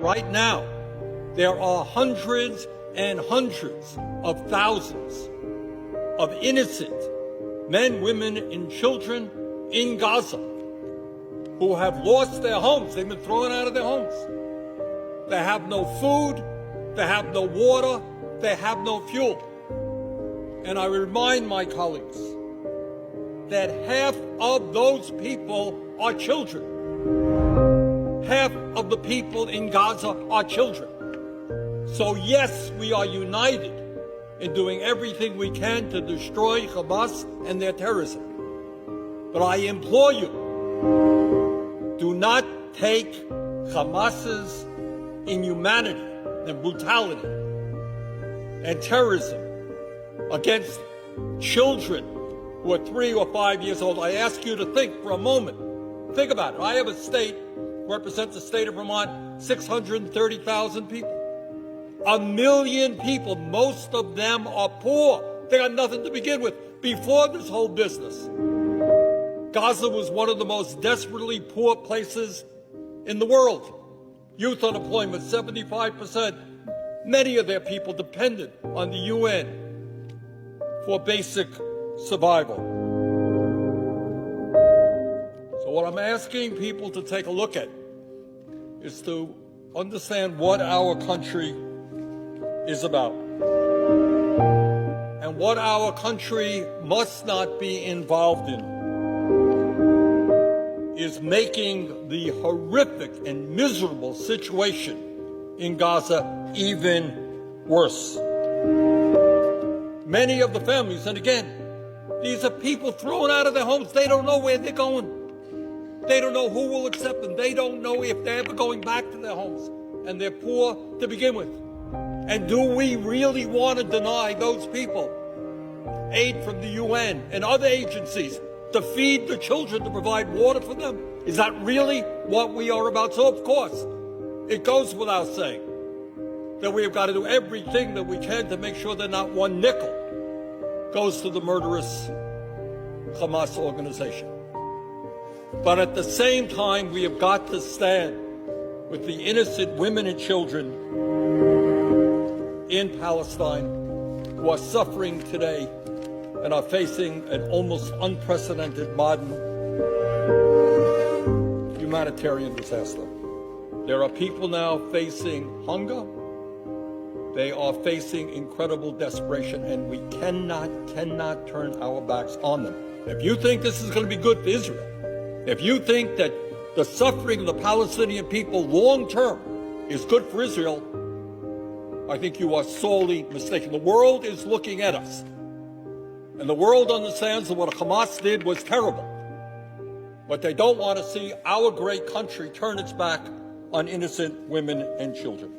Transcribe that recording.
right now, there are hundreds and hundreds of thousands of innocent men, women, and children in Gaza who have lost their homes. They've been thrown out of their homes. They have no food, they have no water, they have no fuel. And I remind my colleagues that half of those people are children. Half of the people in Gaza are children. So yes, we are united in doing everything we can to destroy Hamas and their terrorism. But I implore you, do not take Hamas's inhumanity and brutality and terrorism against children who are 3 or 5 years old. I ask you to think for a moment. Think about it. I have a state, represents the state of Vermont, 630,000 people. 1 million people, most of them are poor. They got nothing to begin with. Before this whole business, Gaza was one of the most desperately poor places in the world. Youth unemployment, 75%. Many of their people depended on the UN for basic survival. So what I'm asking people to take a look at is to understand what our country is about. And what our country must not be involved in is making the horrific and miserable situation in Gaza even worse. Many of the families, and again, these are people thrown out of their homes. They don't know where they're going. They don't know who will accept them. They don't know if they're ever going back to their homes. And they're poor to begin with. And do we really want to deny those people aid from the UN and other agencies to feed the children, to provide water for them? Is that really what we are about? So, of course, it goes without saying that we have got to do everything that we can to make sure that not one nickel goes to the murderous Hamas organization. But at the same time, we have got to stand with the innocent women and children in Palestine who are suffering today and are facing an almost unprecedented modern humanitarian disaster. There are people now facing hunger. They are facing incredible desperation, and we cannot turn our backs on them. If you think this is going to be good for Israel, if you think that the suffering of the Palestinian people long term is good for Israel, I think you are sorely mistaken. The world is looking at us, and the world understands that what Hamas did was terrible. But they don't want to see our great country turn its back on innocent women and children.